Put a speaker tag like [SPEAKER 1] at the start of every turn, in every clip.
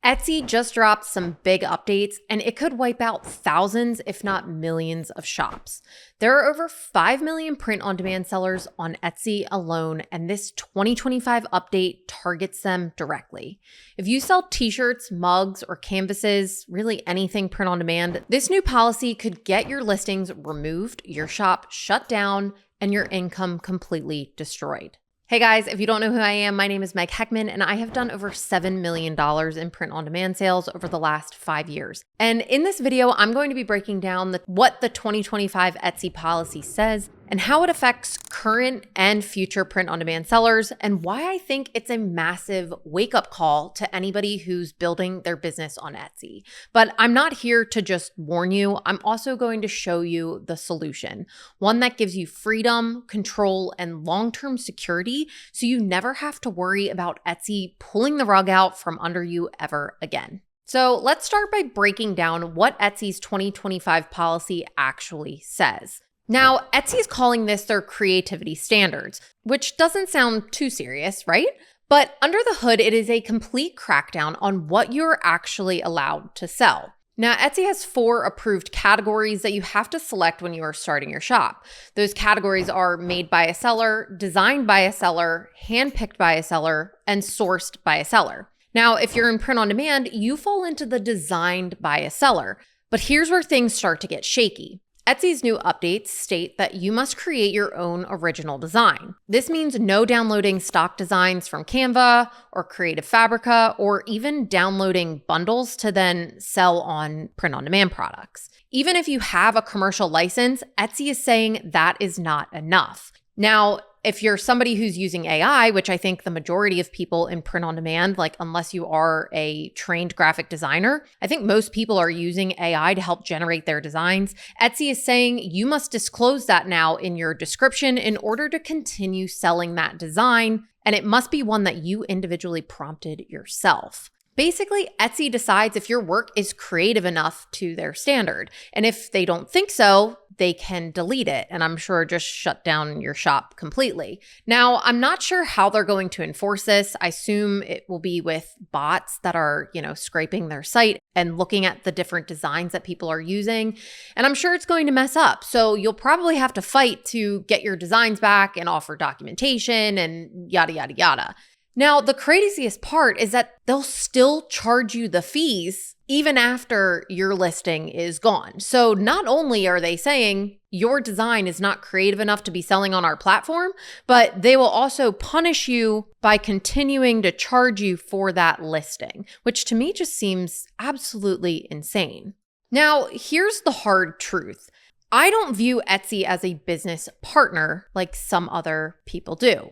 [SPEAKER 1] Etsy just dropped some big updates, and it could wipe out thousands, if not millions, of shops. There are over 5 million print-on-demand sellers on Etsy alone, and this 2025 update targets them directly. If you sell t-shirts, mugs, or canvases, really anything print-on-demand, this new policy could get your listings removed, your shop shut down, and your income completely destroyed. Hey guys, if you don't know who I am, my name is Meg Heckman, and I have done over $7 million in print-on-demand sales over the last 5 years. And in this video, I'm going to be breaking down what the 2025 Etsy policy says and how it affects current and future print-on-demand sellers, and why I think it's a massive wake-up call to anybody who's building their business on Etsy. But I'm not here to just warn you. I'm also going to show you the solution, one that gives you freedom, control, and long-term security, so you never have to worry about Etsy pulling the rug out from under you ever again. So let's start by breaking down what Etsy's 2025 policy actually says. Now, Etsy is calling this their creativity standards, which doesn't sound too serious, right? But under the hood, it is a complete crackdown on what you're actually allowed to sell. Now, Etsy has 4 approved categories that you have to select when you are starting your shop. Those categories are made by a seller, designed by a seller, handpicked by a seller, and sourced by a seller. Now, if you're in print on demand, you fall into the designed by a seller. But here's where things start to get shaky. Etsy's new updates state that you must create your own original design. This means no downloading stock designs from Canva or Creative Fabrica, or even downloading bundles to then sell on print-on-demand products. Even if you have a commercial license, Etsy is saying that is not enough. Now, if you're somebody who's using AI, which I think the majority of people in print on demand, like unless you are a trained graphic designer, I think most people are using AI to help generate their designs. Etsy is saying you must disclose that now in your description in order to continue selling that design, and it must be one that you individually prompted yourself. Basically, Etsy decides if your work is creative enough to their standard. And if they don't think so, they can delete it, and I'm sure just shut down your shop completely. Now, I'm not sure how they're going to enforce this. I assume it will be with bots that are, scraping their site and looking at the different designs that people are using. And I'm sure it's going to mess up. So you'll probably have to fight to get your designs back and offer documentation and yada, yada, yada. Now, the craziest part is that they'll still charge you the fees even after your listing is gone. So not only are they saying your design is not creative enough to be selling on our platform, but they will also punish you by continuing to charge you for that listing, which to me just seems absolutely insane. Now, here's the hard truth. I don't view Etsy as a business partner like some other people do.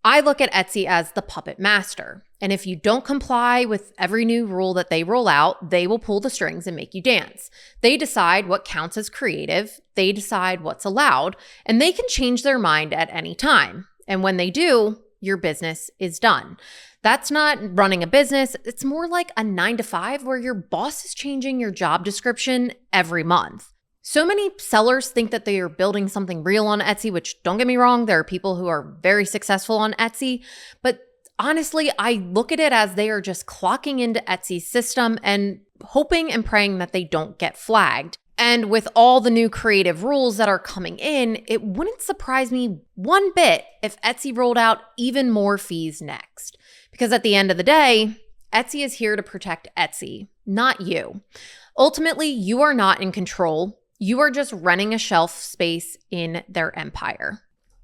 [SPEAKER 1] I look at Etsy as the puppet master. And if you don't comply with every new rule that they roll out, they will pull the strings and make you dance. They decide what counts as creative, they decide what's allowed, and they can change their mind at any time. And when they do, your business is done. That's not running a business. It's more like a 9-to-5 where your boss is changing your job description every month. So many sellers think that they are building something real on Etsy, which don't get me wrong, there are people who are very successful on Etsy, but honestly, I look at it as they are just clocking into Etsy's system and hoping and praying that they don't get flagged. And with all the new creative rules that are coming in, it wouldn't surprise me one bit if Etsy rolled out even more fees next. Because at the end of the day, Etsy is here to protect Etsy, not you. Ultimately, you are not in control. You are just renting a shelf space in their empire.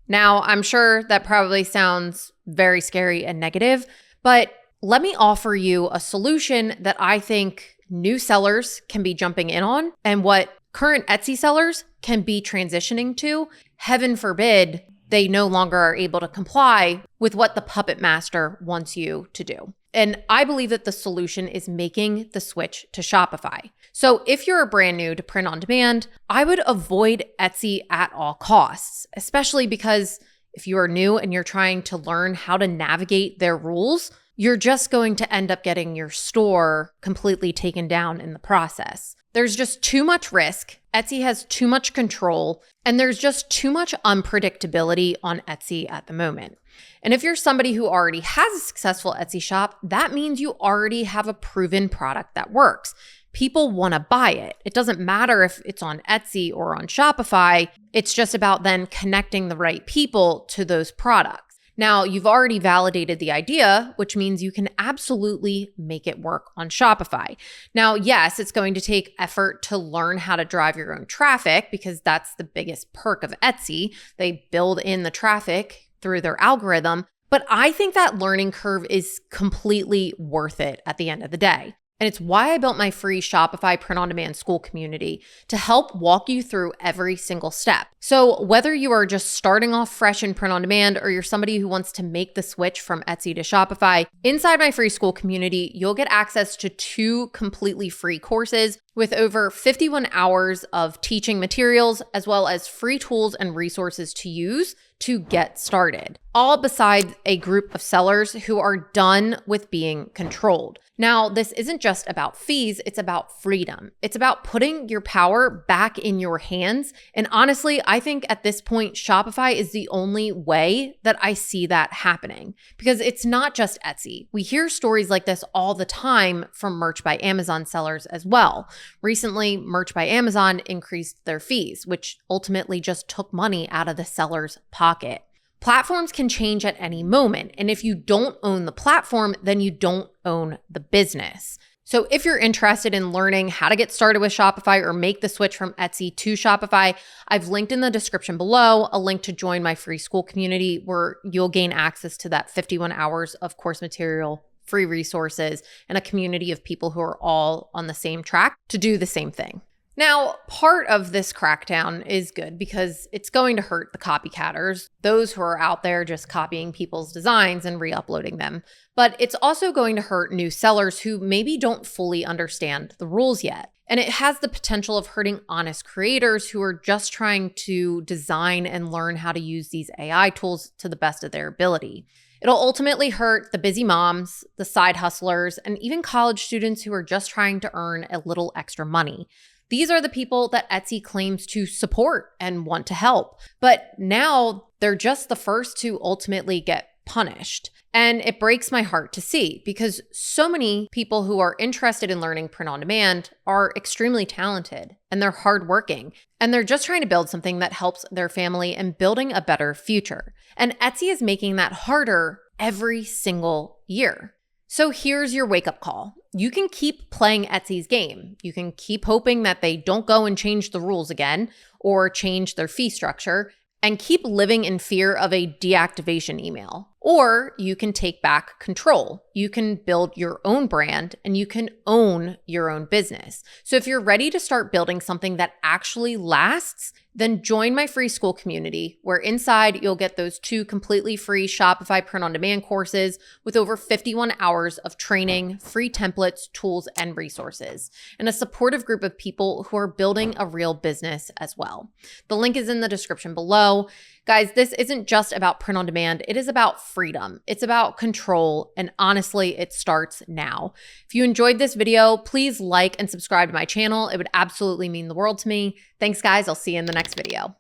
[SPEAKER 1] Now, I'm sure that probably sounds very scary and negative, but let me offer you a solution that I think new sellers can be jumping in on and what current Etsy sellers can be transitioning to. Heaven forbid they no longer are able to comply with what the puppet master wants you to do. And I believe that the solution is making the switch to Shopify. So if you're a brand new to print on demand, I would avoid Etsy at all costs, especially because if you are new and you're trying to learn how to navigate their rules, you're just going to end up getting your store completely taken down in the process. There's just too much risk. Etsy has too much control, and there's just too much unpredictability on Etsy at the moment. And if you're somebody who already has a successful Etsy shop, that means you already have a proven product that works. People want to buy it. It doesn't matter if it's on Etsy or on Shopify. It's just about then connecting the right people to those products. Now, you've already validated the idea, which means you can absolutely make it work on Shopify. Now, yes, it's going to take effort to learn how to drive your own traffic because that's the biggest perk of Etsy. They build in the traffic through their algorithm, but I think that learning curve is completely worth it at the end of the day. And it's why I built my free Shopify print-on-demand school community to help walk you through every single step. So whether you are just starting off fresh in print-on-demand or you're somebody who wants to make the switch from Etsy to Shopify, inside my free school community, you'll get access to 2 completely free courses with over 51 hours of teaching materials, as well as free tools and resources to use to get started, all beside a group of sellers who are done with being controlled. Now, this isn't just about fees, it's about freedom. It's about putting your power back in your hands. And honestly, I think at this point, Shopify is the only way that I see that happening because it's not just Etsy. We hear stories like this all the time from Merch by Amazon sellers as well. Recently, Merch by Amazon increased their fees, which ultimately just took money out of the seller's pocket. Platforms can change at any moment, and if you don't own the platform, then you don't own the business. So if you're interested in learning how to get started with Shopify or make the switch from Etsy to Shopify, I've linked in the description below a link to join my free school community where you'll gain access to that 51 hours of course material, free resources, and a community of people who are all on the same track to do the same thing. Now, part of this crackdown is good because it's going to hurt the copycatters, those who are out there just copying people's designs and re-uploading them. But it's also going to hurt new sellers who maybe don't fully understand the rules yet. And it has the potential of hurting honest creators who are just trying to design and learn how to use these AI tools to the best of their ability. It'll ultimately hurt the busy moms, the side hustlers, and even college students who are just trying to earn a little extra money. These are the people that Etsy claims to support and want to help. But now they're just the first to ultimately get punished. And it breaks my heart to see because so many people who are interested in learning print on demand are extremely talented and they're hardworking and they're just trying to build something that helps their family and building a better future. And Etsy is making that harder every single year. So here's your wake-up call. You can keep playing Etsy's game. You can keep hoping that they don't go and change the rules again or change their fee structure and keep living in fear of a deactivation email. Or you can take back control. You can build your own brand and you can own your own business. So if you're ready to start building something that actually lasts, then join my free school community where inside you'll get those 2 completely free Shopify print-on-demand courses with over 51 hours of training, free templates, tools, and resources, and a supportive group of people who are building a real business as well. The link is in the description below. Guys, this isn't just about print-on-demand. It is about freedom. It's about control, and honestly, it starts now. If you enjoyed this video, please like and subscribe to my channel. It would absolutely mean the world to me. Thanks, guys. I'll see you in the next video.